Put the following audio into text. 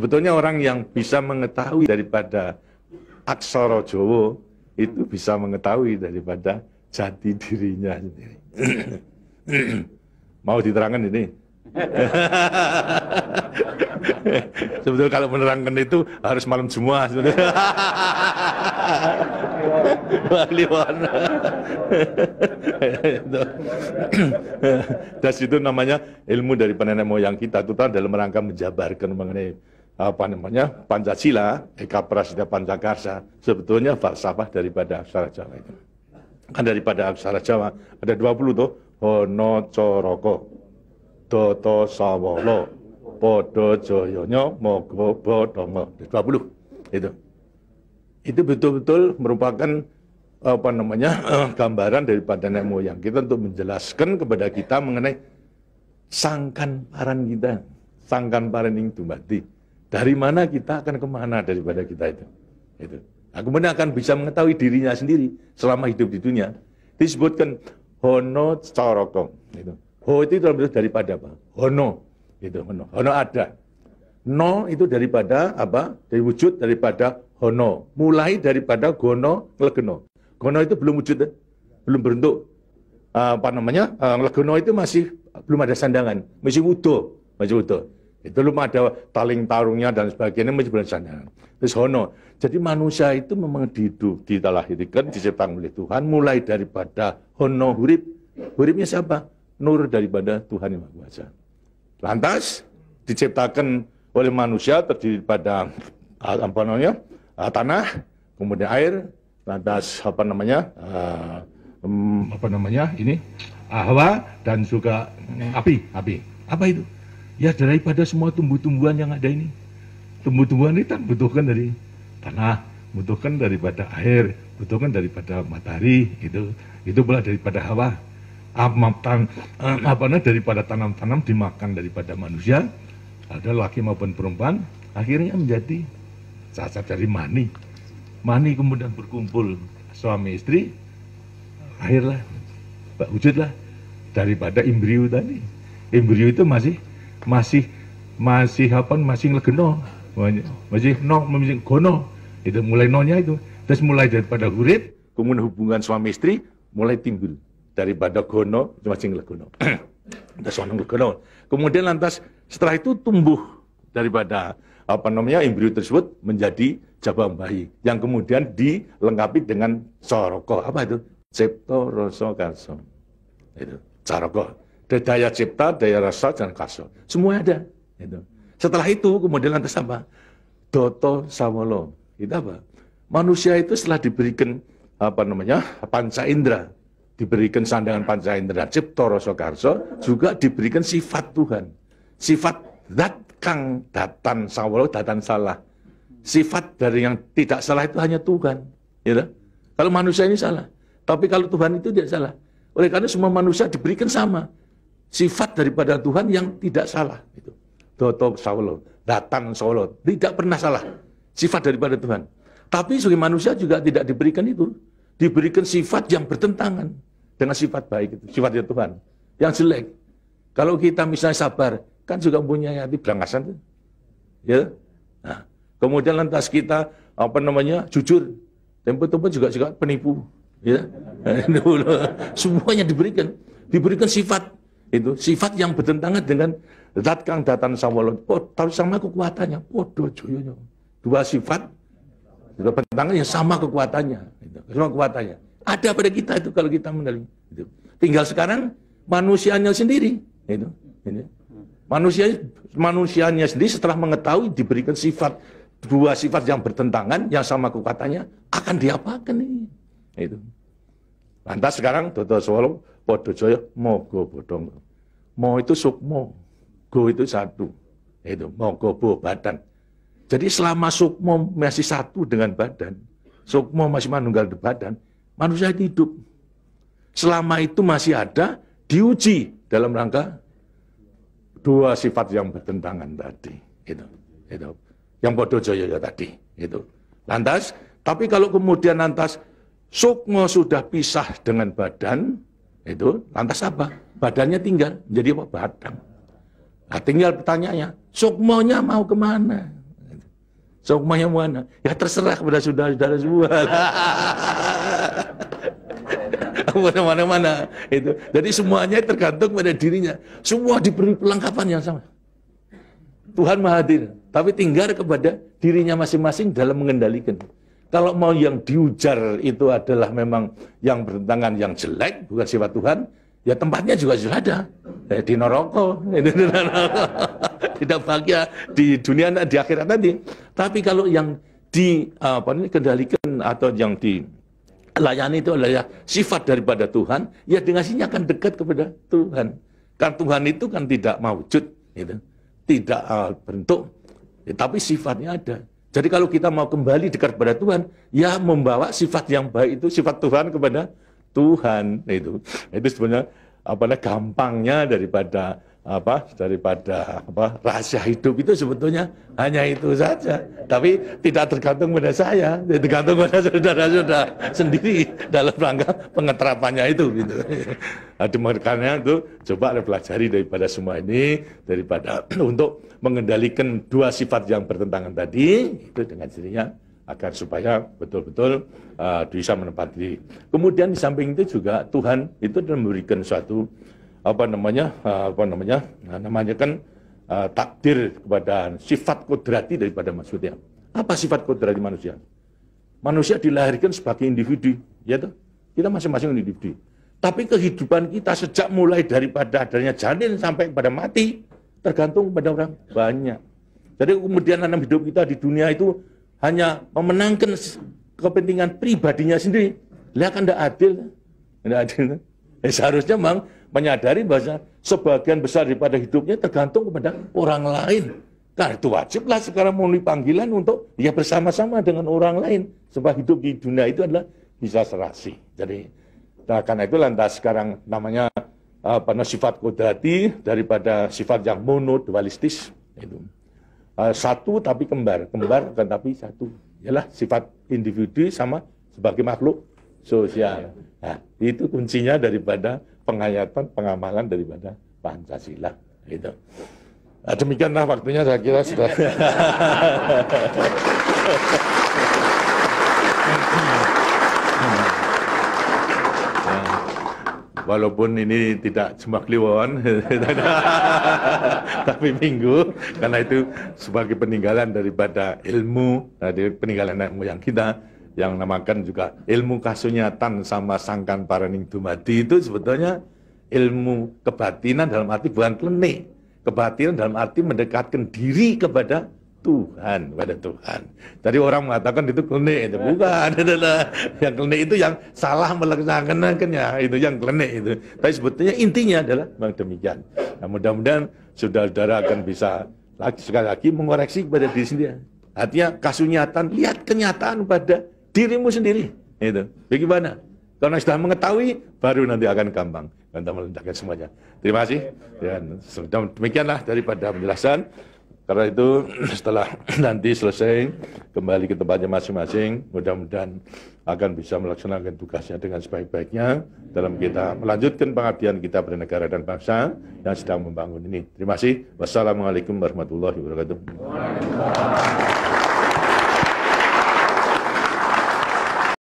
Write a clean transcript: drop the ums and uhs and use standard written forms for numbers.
Sebetulnya orang yang bisa mengetahui daripada aksara Jawa itu bisa mengetahui daripada jati dirinya sendiri. Mau diterangkan ini? Sebetulnya kalau menerangkan itu harus malam semua sebetulnya. Dan itu namanya ilmu dari nenek moyang kita itu dalam rangka menjabarkan mengenai apa namanya Pancasila, Eka Prasida Pancakarsa. Sebetulnya falsafah daripada aksara Jawa itu. Kan daripada aksara Jawa ada 20 tuh. Hono Coroko, Doto Sawolo, Podo Joyono, Mogo Bodongo, 20 itu. Itu betul-betul merupakan apa namanya gambaran daripada nenek moyang kita untuk menjelaskan kepada kita mengenai sangkan paran kita, sangkan paran ing dumadi. Dari mana kita akan kemana daripada kita itu. Nah, kemudian akan bisa mengetahui dirinya sendiri selama hidup di dunia. Disebutkan Hono Coroko. Ho itu daripada apa? Hono. Hono. Hono ada. No itu daripada apa? Dari wujud daripada hono. Mulai daripada gono, legeno. Gono itu belum wujud, belum berbentuk. Apa namanya? Legeno itu masih belum ada sandangan, masih utuh, masih utuh. Itu belum ada taling tarungnya dan sebagainya, masih belum ada sandangan. Terus hono. Jadi manusia itu memang dilahirkan, diciptakan oleh Tuhan, mulai daripada hono hurip. Huripnya siapa? Nur daripada Tuhan Yang Maha Kuasa. Lantas diciptakan oleh manusia terdiri pada apa namanya tanah, kemudian air, lantas apa namanya ini hawa dan juga api. Apa itu? Ya daripada semua tumbuh-tumbuhan yang ada ini. Tumbuh-tumbuhan ini kan butuhkan dari tanah, butuhkan daripada air, butuhkan daripada matahari, itu pula daripada hawa. Daripada tanam-tanam dimakan daripada manusia, ada laki maupun perempuan, akhirnya menjadi cacat dari mani. Mani kemudian berkumpul suami istri, akhirlah, wujudlah daripada embrio tadi. Embrio itu masih legeno, masih gono. Itu mulai nonya itu, terus mulai daripada hurip, kemudian hubungan suami istri mulai timbul daripada gono masing legono. Kemudian lantas setelah itu tumbuh daripada apa namanya embrio tersebut menjadi jabang bayi yang kemudian dilengkapi dengan soroko. Apa itu? Cipta rasa karsa. Itu soroko. Daya cipta, daya rasa dan karsa. Semua ada. Itu. Setelah itu kemudian lantas apa? Doto sawolo. Itu apa? Manusia itu setelah diberikan apa namanya panca indera, diberikan sandangan panca indera, cipta rasa karsa, juga diberikan sifat Tuhan. Sifat zat kang datan sawolo, datan salah. Sifat dari yang tidak salah itu hanya Tuhan. Ya, kalau manusia ini salah, tapi kalau Tuhan itu tidak salah. Oleh karena semua manusia diberikan sama sifat daripada Tuhan yang tidak salah. Itu Doto sawolo, datan sawolo, tidak pernah salah. Sifat daripada Tuhan. Tapi sebagai manusia juga tidak diberikan itu. Diberikan sifat yang bertentangan dengan sifat baik itu, sifatnya Tuhan. Yang jelek. Kalau kita misalnya sabar, kan juga punya hati berangasan. Ya. Nah, kemudian lantas kita apa namanya jujur. Tempo-tempo juga penipu. Ya. Semuanya diberikan sifat itu, sifat yang bertentangan dengan zat kang datan sawolo. Tahu sama kekuatannya. Podo joyonya. Dua sifat bertentangan yang sama kekuatannya, sama kekuatannya. Ada pada kita itu kalau kita menerima. Tinggal sekarang manusianya sendiri, manusianya sendiri setelah mengetahui diberikan sifat dua sifat yang bertentangan, yang sama kekuatannya, akan diapakan ini? Itu. Lantas sekarang Dodo Sawolo, Podo Joyo, Mogo Bodong. Mo itu sukmo, go itu satu, itu Mogo bo badan. Jadi selama sukmo masih satu dengan badan, sukmo masih manunggal di badan, manusia itu hidup. Selama itu masih ada, diuji dalam rangka dua sifat yang bertentangan tadi. Itu. Yang Podo Joyo tadi. Itu. Lantas, tapi kalau kemudian lantas sukmo sudah pisah dengan badan, itu lantas apa? Badannya tinggal, jadi apa? Badan. Nah, tinggal pertanyaannya, sukmonya mau kemana? Semuanya mana? Ya terserah kepada saudara-saudara semua. Mana-mana itu. Jadi semuanya tergantung pada dirinya. Semua diberi perlengkapan yang sama. Tuhan Maha Hadir, tapi tinggal kepada dirinya masing-masing dalam mengendalikan. Kalau mau yang diujar itu adalah memang yang bertentangan yang jelek, bukan sifat Tuhan, ya tempatnya juga sudah ada. Di neraka, tidak bahagia di dunia di akhirat nanti. Tapi kalau yang dikendalikan atau yang dilayani itu adalah sifat daripada Tuhan, ya dengan sini akan dekat kepada Tuhan. Karena Tuhan itu kan tidak mawujud, gitu. Tidak bentuk, ya, tapi sifatnya ada. Jadi kalau kita mau kembali dekat kepada Tuhan, ya membawa sifat yang baik itu, sifat Tuhan kepada Tuhan itu sebenarnya gampangnya daripada rahasia hidup itu sebetulnya hanya itu saja. Tapi tidak tergantung pada saya, tergantung pada saudara-saudara sendiri dalam rangka pengeterapannya itu. Gitu. Makanya itu coba pelajari daripada semua ini, daripada untuk mengendalikan dua sifat yang bertentangan tadi itu dengan dirinya agar supaya betul-betul bisa menempati diri. Kemudian di samping itu juga Tuhan itu memberikan suatu takdir kepada sifat kodrati daripada manusia. Apa sifat kodrati manusia? Manusia dilahirkan sebagai individu, ya toh? Kita masing-masing individu. Tapi kehidupan kita sejak mulai daripada adanya janin sampai pada mati tergantung pada orang banyak. Jadi kemudian dalam hidup kita di dunia itu hanya memenangkan kepentingan pribadinya sendiri. Lihat kan tidak adil. Tidak adil. Seharusnya memang menyadari bahwa sebagian besar daripada hidupnya tergantung kepada orang lain. Karena itu wajiblah sekarang melalui panggilan untuk ya bersama-sama dengan orang lain. Sebab hidup di dunia itu adalah bisa serasi. Jadi karena itu lantas sekarang namanya sifat kodrati daripada sifat yang monodualistis itu. Satu tapi kembar bukan tapi satu. Ialah sifat individu sama sebagai makhluk sosial. Nah, itu kuncinya daripada penghayatan, pengamalan daripada Pancasila. Gitu. Nah, demikianlah waktunya saya kira sudah. Walaupun ini tidak cuma kliwon, tapi minggu, karena itu sebagai peninggalan daripada ilmu, dari peninggalan moyang kita, yang namakan juga ilmu kasunyatan sama sangkan paraning dumadi itu sebetulnya ilmu kebatinan dalam arti bukan klenik. Kebatinan dalam arti mendekatkan diri kepada Tuhan, kepada Tuhan. Jadi orang mengatakan itu klenik, itu bukan. Yang klenik itu yang salah melaksanakannya, itu yang klenik itu. Tapi sebetulnya intinya adalah memang demikian. Nah, mudah-mudahan saudara-saudara akan bisa sekali lagi mengoreksi kepada diri sendiri. Artinya kasunyatan, lihat kenyataan pada dirimu sendiri. Itu. Bagaimana? Karena sudah mengetahui, baru nanti akan gampang. Kita meletakkan semuanya. Terima kasih. Dan demikianlah daripada penjelasan. Karena itu setelah nanti selesai kembali ke tempatnya masing-masing, mudah-mudahan akan bisa melaksanakan tugasnya dengan sebaik-baiknya dalam kita melanjutkan pengabdian kita pada negara dan bangsa yang sedang membangun ini. Terima kasih. Wassalamualaikum warahmatullahi wabarakatuh.